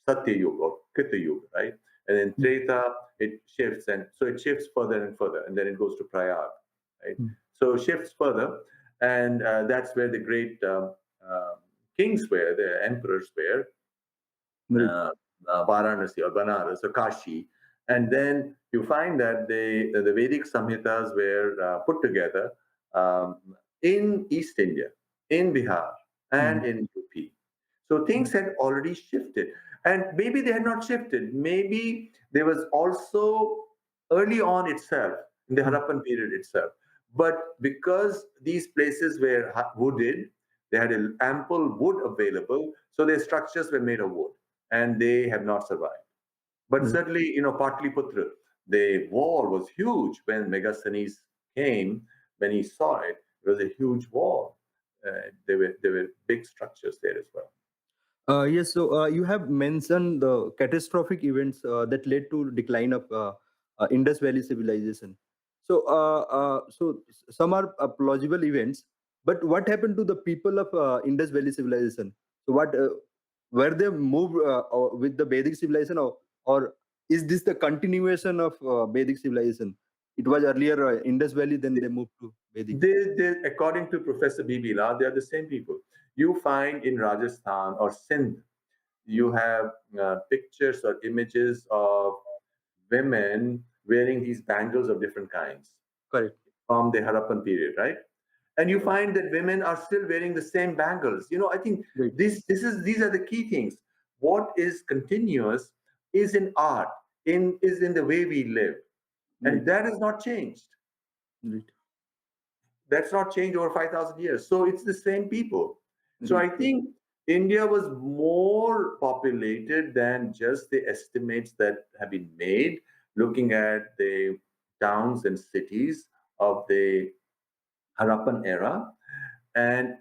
Satya Yuga or Krita Yuga, right? And then Treta, it shifts, and so it shifts further and further, and then it goes to Prayag, right? So it shifts further, and that's where the great kings were, the emperors were, Varanasi or Banaras or Kashi. And then you find that the Vedic Samhitas were put together in East India, in Bihar, and in UP. So things had already shifted. And maybe they had not shifted. Maybe there was also early on itself, in the Harappan period itself. But because these places were wooded, they had an ample wood available, so their structures were made of wood, and they have not survived. But certainly, Patliputra, the wall was huge when Megasthenes came. When he saw it, it was a huge wall. There were big structures there as well. Yes, so you have mentioned the catastrophic events that led to decline of Indus Valley civilization. So some are plausible events, but what happened to the people of Indus Valley civilization? So what were they moved with the Vedic civilization, or is this the continuation of Vedic civilization? It was earlier Indus Valley, then they moved to Vedic. According to Professor B.B. Lal, they are the same people. You find in Rajasthan or Sindh, you have pictures or images of women wearing these bangles of different kinds. Correct. From the Harappan period, right? And you find that women are still wearing the same bangles. I think these are the key things. What is continuous is in art, is in the way we live, and that has not changed. That's not changed over 5,000 years. So it's the same people. So I think India was more populated than just the estimates that have been made, looking at the towns and cities of the Harappan era. And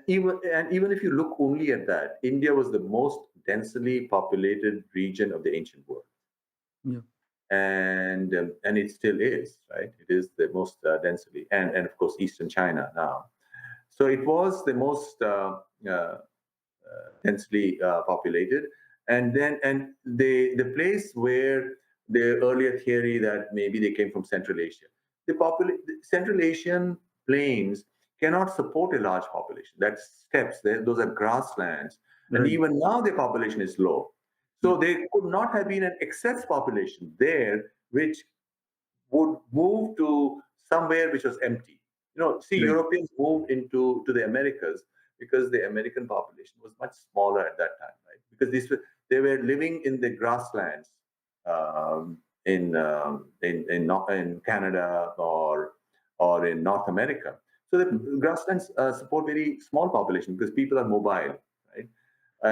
even if you look only at that, India was the most densely populated region of the ancient world. Yeah. And it still is, right? It is the most densely, and of course Eastern China now. So it was the most densely populated, and the place where the earlier theory that maybe they came from Central Asia, the Central Asian plains cannot support a large population. That's steppes. Those are grasslands. And Right. even now, their population is low. So Yep. there could not have been an excess population there, which would move to somewhere which was empty. See, Right. Europeans moved into to the Americas because the American population was much smaller at that time, right? Because they were living in the grasslands in Canada or in North America. So the Mm. grasslands support very small population because people are mobile, right?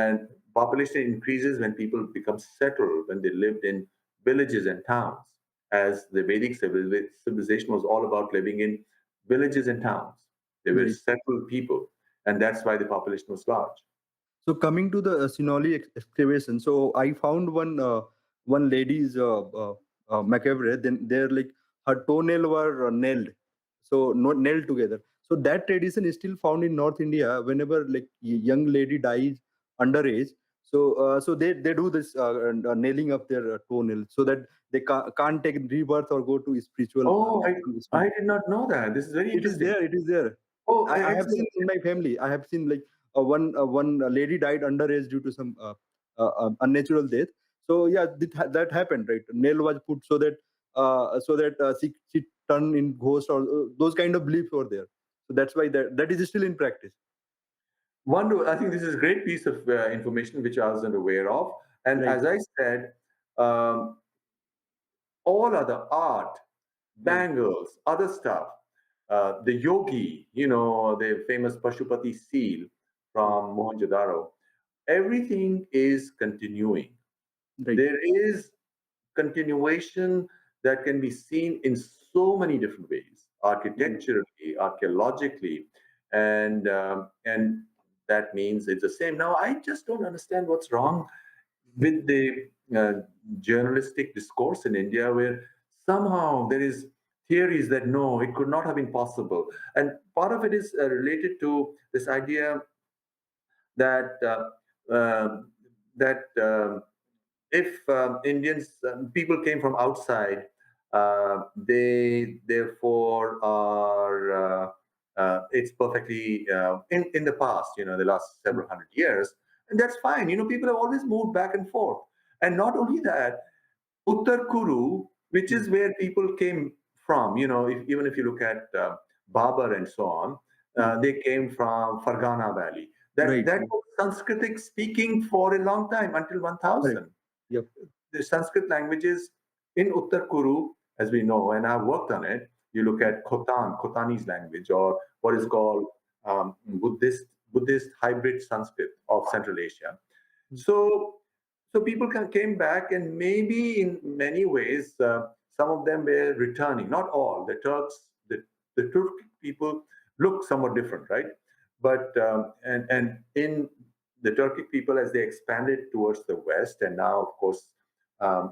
And population increases when people become settled, when they lived in villages and towns, as the Vedic civilization was all about living in villages and towns. They were Right. settled people, and that's why the population was large. So coming to the Sinoli excavation, so I found one lady's macabre. Then there, like, her toenail were nailed, so not nailed together. So that tradition is still found in North India. Whenever, like, young lady dies underage, so they do this nailing of their toenail so that they can't take rebirth or go to spiritual. Oh, I Spirit. did not know that. This is very It is interesting. there. It is there. Oh, I have seen excellent. in my family. I have seen, like, one lady died underage due to some unnatural death. So yeah, that happened, right? Nail was put so that she turned in ghost, or those kind of beliefs were there. So that's why that is still in practice. Wonderful. I think this is a great piece of information which I wasn't aware of. And Right. as I said, um, all other art, Right. bangles, other stuff, the yogi, the famous Pashupati seal Right. from Mohenjo-daro, everything is continuing. Right. There is continuation that can be seen in so many different ways, Right. architecturally, archaeologically, and that means it's the same. Now, I just don't understand what's wrong with the uh, journalistic discourse in India, where somehow there is theories that no, it could not have been possible, and part of it is related to this idea that that if Indians, people came from outside, they therefore are. It's perfectly in the past, the last several hundred years, and that's fine. People have always moved back and forth, and not only that, Uttar Kuru, which Mm. is where people came from, even if you look at Babar and so on, Mm. they came from Fargana Valley. That Right. that Right. was Sanskritic speaking for a long time until Correct. 1000. Yep. The Sanskrit languages in Uttar Kuru, as we know, and I've worked on it. You look at Khotani's language, or what is called Buddhist hybrid Sanskrit of Central Asia. Mm. So, so people came back, and maybe in many ways, some of them were returning. Not all. The Turks, the Turkic people look somewhat different, right? But and in the Turkic people, as they expanded towards the west, and now, of course,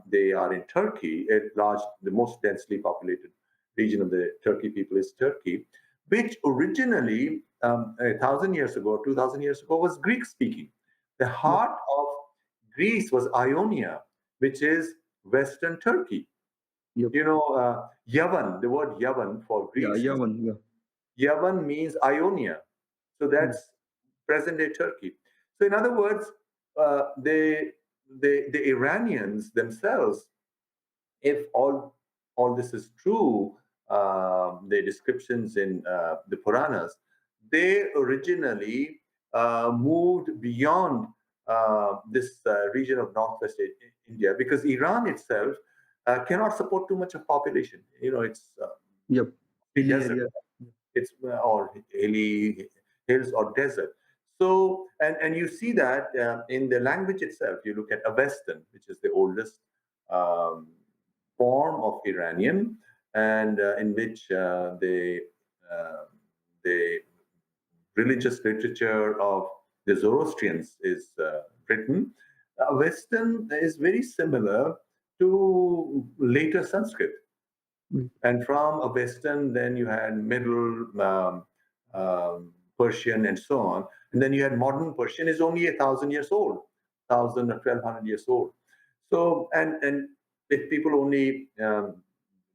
they are in Turkey. The most densely populated region of the Turkey people is Turkey, which originally 1,000 years ago, 2,000 years ago, was Greek speaking. The Yep. heart of Greece was Ionia, which is Western Turkey. Yep. Yavan, the word Yavan for Yeah. Greece Yeah. is One. Yeah. Yavan means Ionia. So Mm. that's present day Turkey. So in other words, the Iranians themselves, if all this is true, the descriptions in the Puranas, they originally moved beyond this region of northwest India, because Iran itself cannot support too much of population. It's Yep. a Hilly desert. area. It's or hilly hills or desert. So and you see that in the language itself. You look at Avestan, which is the oldest um, form of Iranian, and in which the religious literature of the Zoroastrians is written. Western is very similar to later Sanskrit. Mm. And from a Western, then you had Middle Persian and so on. And then you had modern Persian is only 1,000 years old, 1,000 or 1,200 years old. So, and if people only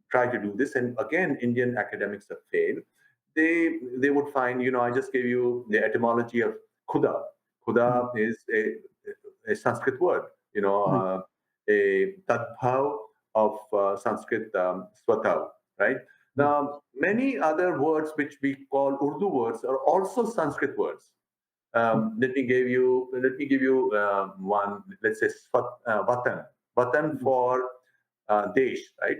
try to do this, and again, Indian academics have failed, they would find, I just gave you the etymology of khuda. Mm. Khuda is a Sanskrit word, Right. a tadbhav of Sanskrit swatav, right? Right. Now, many other words which we call Urdu words are also Sanskrit words. Mm. Let me give you one. Let's say vatan, vatan Mm. for desh, right?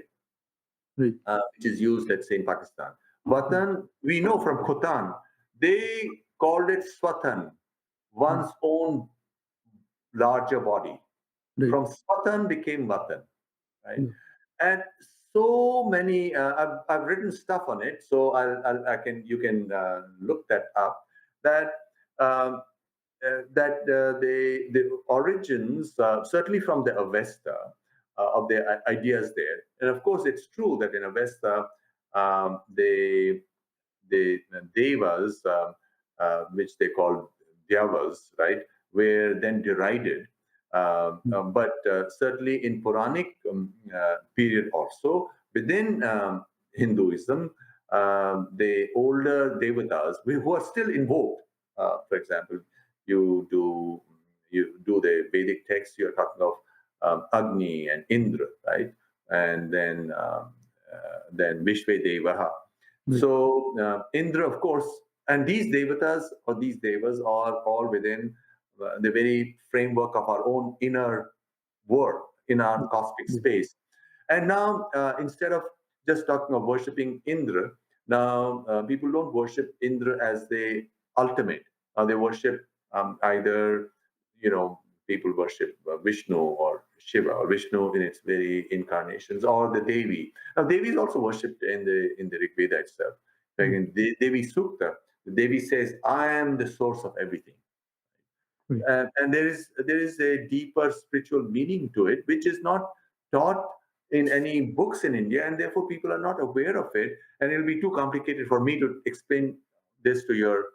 Right. Which is used, let's say, in Pakistan. Mm. Vatan, we know from Khotan, they called it swatan, Mm. one's own larger body. Right. From swatan became vatan, right? Mm. And so many, I've written stuff on it, so you can look that up. That um, the origins, certainly from the Avesta, of the ideas there. And of course, it's true that in Avesta, the devas, which they call dyavas, right, were then derided. Mm. But certainly in Puranic period also, within Hinduism, the older devatas who are still invoked, for example, you do you do the Vedic text, you're talking of Agni and Indra, right? And then Vishvedevaha. Right. So Indra, of course, and these devatas or these devas are all within the very framework of our own inner world, in our cosmic Right. space. And now, instead of just talking of worshiping Indra, now people don't worship Indra as the ultimate. They worship either, people worship Vishnu or Shiva or Vishnu in its very incarnations, or the Devi. Now, Devi is also worshipped in the Rig-Veda itself. Like Mm. in Devi Sukta, the Devi says, "I am the source of everything." Right. And there is a deeper spiritual meaning to it, which is not taught in any books in India, and therefore people are not aware of it. And it'll be too complicated for me to explain this to your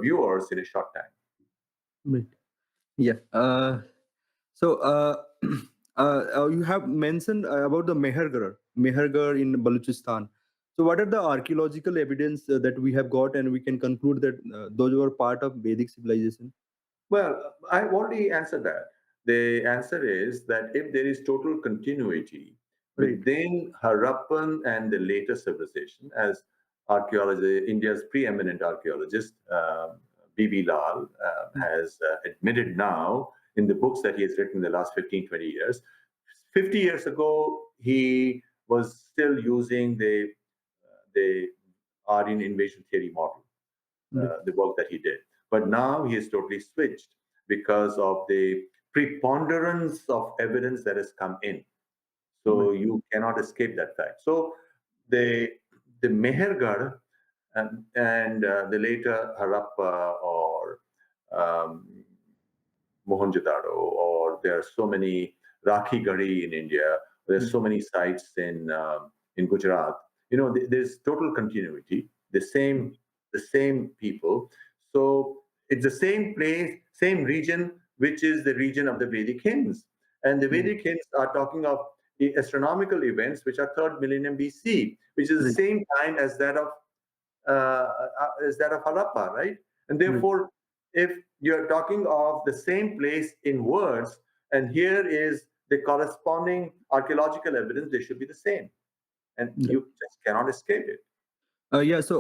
viewers in a short time. Right. Yeah. So you have mentioned about the Mehargarh in Balochistan. So what are the archaeological evidence that we have got, and we can conclude that those were part of Vedic civilization? Well, I've already answered that. The answer is that if there is total continuity Right. within Harappan and the later civilization, as India's preeminent archaeologist, B.B. Lal, Mm. has admitted now in the books that he has written in the last 15, 20 years. 50 years ago, he was still using the Aryan invasion theory model, Right. the work that he did. But now he has totally switched because of the preponderance of evidence that has come in. Right. So you cannot escape that fact. So the the Mehergarh and the later Harappa or um, Mohenjo-daro, or there are so many Rakhi Gari in India. There's Mm. so many sites in Gujarat. There's total continuity. The same people. So it's the same place, same region, which is the region of the Vedic hymns. And the Right. Vedic hymns are talking of the astronomical events, which are third millennium BC, which is the Right. same time as that of Harappa, right? And Right. therefore, if you're talking of the same place in words, and here is the corresponding archaeological evidence, they should be the same, and Right. you just cannot escape it. Yeah, so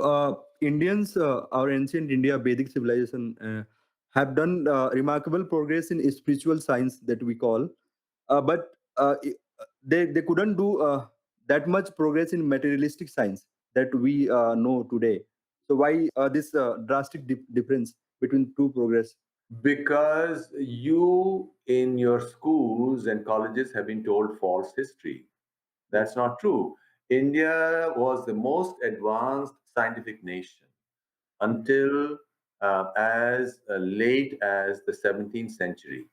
Indians, our ancient India, Vedic civilization, have done remarkable progress in spiritual science that we call, but they couldn't do that much progress in materialistic science that we know today. So why this drastic difference between two progress? Because you in your schools and colleges have been told false history. Right. That's not true. India was the most advanced scientific nation until as late as the 17th century.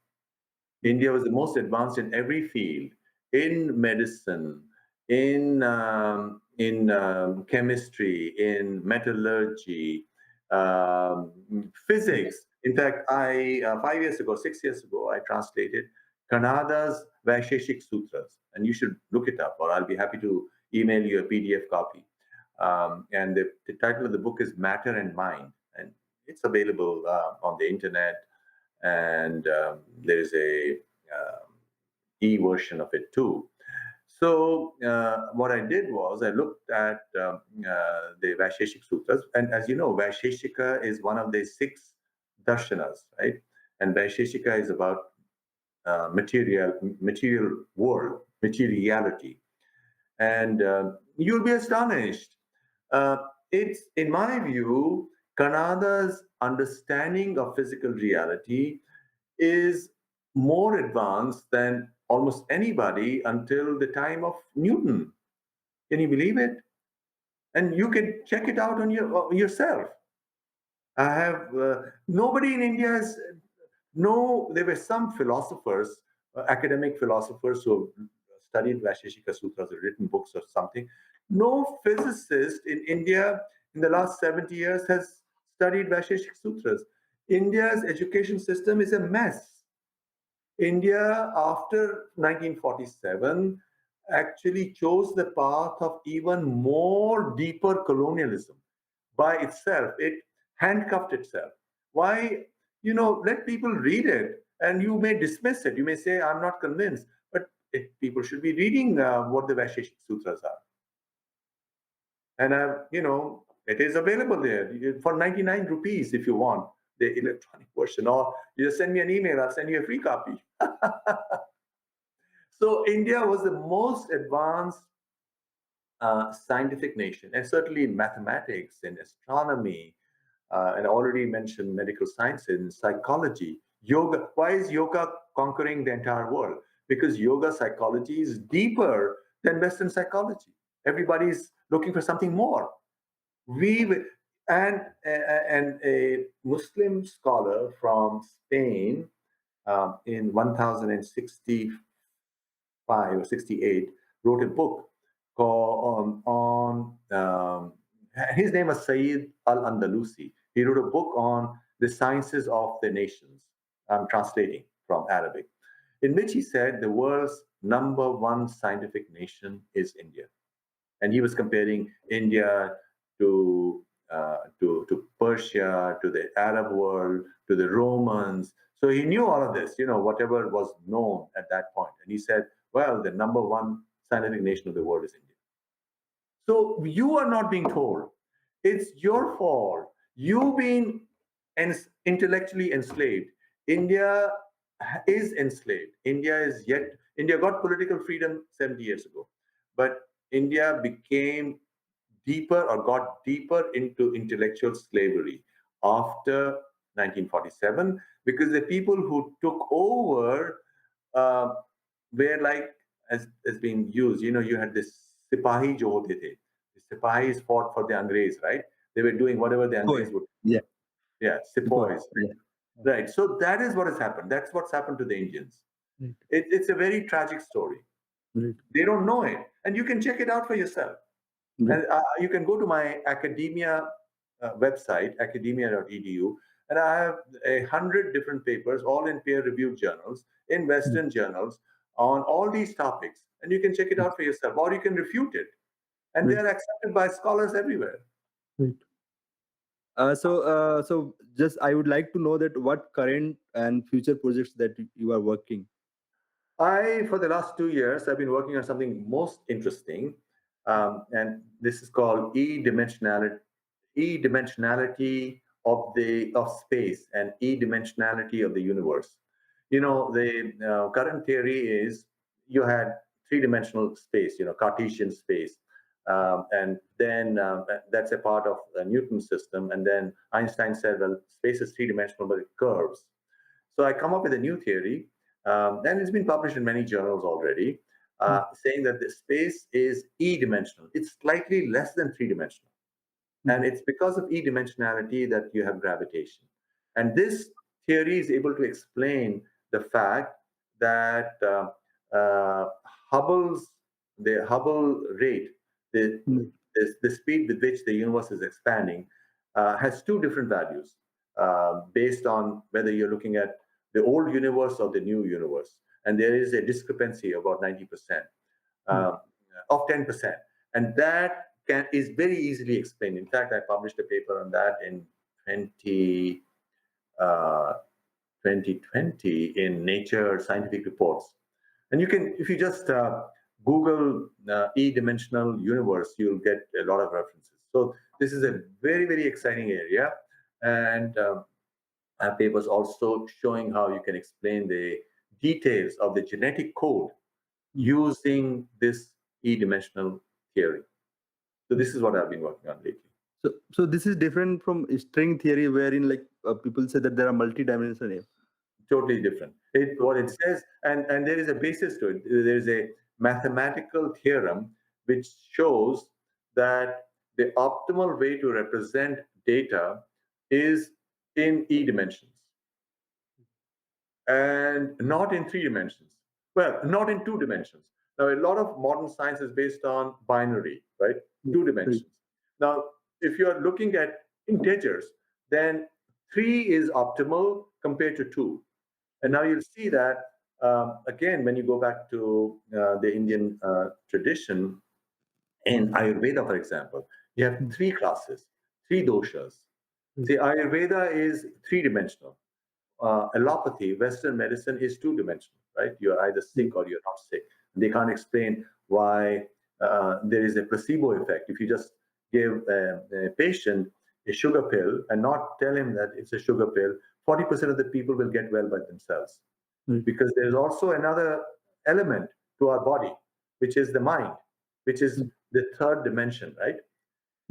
Mm. India was the most advanced in every field, in medicine, in chemistry, in metallurgy, Right. physics. In fact, I 5 years ago, 6 years ago, I translated Kannada's Vaisheshik Sutras, and you should look it up, or I'll be happy to email you a PDF copy. And the title of the book is Matter and Mind, and it's available on the internet. And there is a e-version of it too. So what I did was I looked at the Vaisheshik Sutras, and as you know, Vaisheshika is one of the six darshanas, right? And Vaisheshika is about material world, materiality, and you'll be astonished. Uh, it's, in my view, Kannada's understanding of physical reality is more advanced than almost anybody until the time of Newton. Can you believe it? And you can check it out on yourself. I have nobody in India has no. There were some philosophers, academic philosophers who have studied Vaisheshika Sutras or written books or something. No physicist in India in the last 70 years has studied Vaisheshika Sutras. India's education system is a mess. India, after 1947, actually chose the path of even more deeper colonialism by itself. It handcuffed itself. Why? Let people read it, and you may dismiss it. You may say, I'm not convinced, but people should be reading what the Vaisheshik Sutras are. And it is available there for 99 rupees if you want the electronic version, or you just send me an email, I'll send you a free copy. So India was the most advanced scientific nation, and certainly in mathematics and astronomy, and I already mentioned medical science and psychology. Yoga. Why is yoga conquering the entire world? Because yoga psychology is deeper than Western psychology. Everybody's looking for something more. We and a Muslim scholar from Spain in 1065 or 68 wrote a book called on his name was Sayyid al-Andalusi. He wrote a book on the sciences of the nations. I'm translating from Arabic, in which he said the world's number one scientific nation is India, and he was comparing India to Persia, to the Arab world, to the Romans. So he knew all of this, whatever was known at that point. And he said, well, the number one scientific nation of the world is India. So you are not being told. It's your fault. You've been intellectually enslaved. India is enslaved. India got political freedom 70 years ago. But India became deeper or got deeper into intellectual slavery after 1947, because the people who took over uh, were like, as being used. You had this sipahi jo hote the. The sipahis fought for the Angrez, right? They were doing whatever the Boy. Angrez would. Yeah. Yeah, Boy. sepoys. Yeah. Right. So that is what has happened. That's what's happened to the Indians. Right. It's a very tragic story. Right. They don't know it, and you can check it out for yourself. Right. And you can go to my academia website, academia.edu, and I have 100 different papers, all in peer-reviewed journals, in Western journals, on all these topics. And you can check it out for yourself, or you can refute it. And they Right. are accepted by scholars everywhere. Right. So just I would like to know that what current and future projects that you are working. For the last 2 years, I've been working on something most interesting, and this is called e-dimensionality of space and e-dimensionality of the universe. The current theory is you had three-dimensional space, Cartesian space, and then that's a part of Newton's system. And then Einstein said, well, space is three-dimensional, but it curves. So I come up with a new theory, and it's been published in many journals already, saying that the space is e-dimensional. It's slightly less than three-dimensional. And it's because of e-dimensionality that you have gravitation. And this theory is able to explain the fact that uh, Hubble's the Hubble rate, the speed with which the universe is expanding, has two different values based on whether you're looking at the old universe or the new universe. And there is a discrepancy of about 90% of 10%. And that is very easily explained. In fact, I published a paper on that in 20, uh, 2020 in Nature Scientific Reports. And you can, if you just Google e-dimensional universe, you'll get a lot of references. So this is a very, very exciting area. And I have papers also showing how you can explain the details of the genetic code using this e-dimensional theory. So this is what I've been working on lately. So this is different from string theory, wherein like people say that there are multi-dimensional. Totally different. What it says, and there is a basis to it. There is a mathematical theorem which shows that the optimal way to represent data is in e dimensions and not in 3 dimensions. Well, not in 2 dimensions. Now, a lot of modern science is based on binary, right? 2 dimensions. Now, if you're looking at integers, then 3 is optimal compared to 2. And now you'll see that, again, when you go back to the Indian tradition, in Ayurveda, for example, you have 3 classes, 3 doshas. See, Ayurveda is 3 dimensional. Allopathy, Western medicine, is 2 dimensional, right? You're either sick or you're not sick. They can't explain why there is a placebo effect. If you just give a patient a sugar pill and not tell him that it's a sugar pill, 40% of the people will get well by themselves. Because there's also another element to our body, which is the mind, which is the 3rd dimension, right?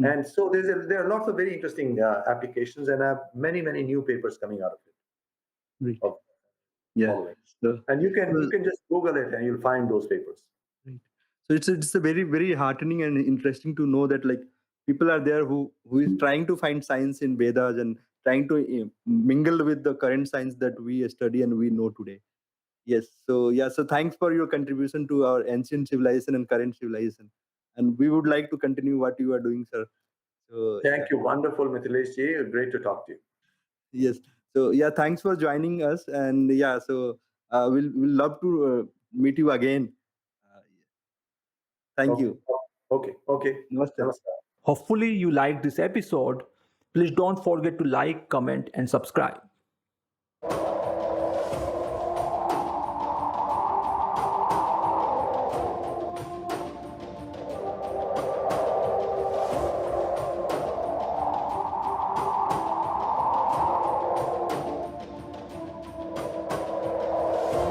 And so there are lots of very interesting applications, and I have many, many new papers coming out of it. Right. Of Yeah. following. And you can just Google it and you'll find those papers. Right. So it's a very, very heartening and interesting to know that like people are there who is trying to find science in Vedas and trying to mingle with the current science that we study and we know today. Yes. So yeah. So thanks for your contribution to our ancient civilization and current civilization. And we would like to continue what you are doing, sir. So Thank you. Wonderful, Mithilesh ji. Great to talk to you. yes. So yeah, thanks for joining us. And yeah, so we'll love to meet you again. Thank you. Okay. Namaste. Namaskar. Hopefully, you liked this episode. Please don't forget to like, comment, and subscribe.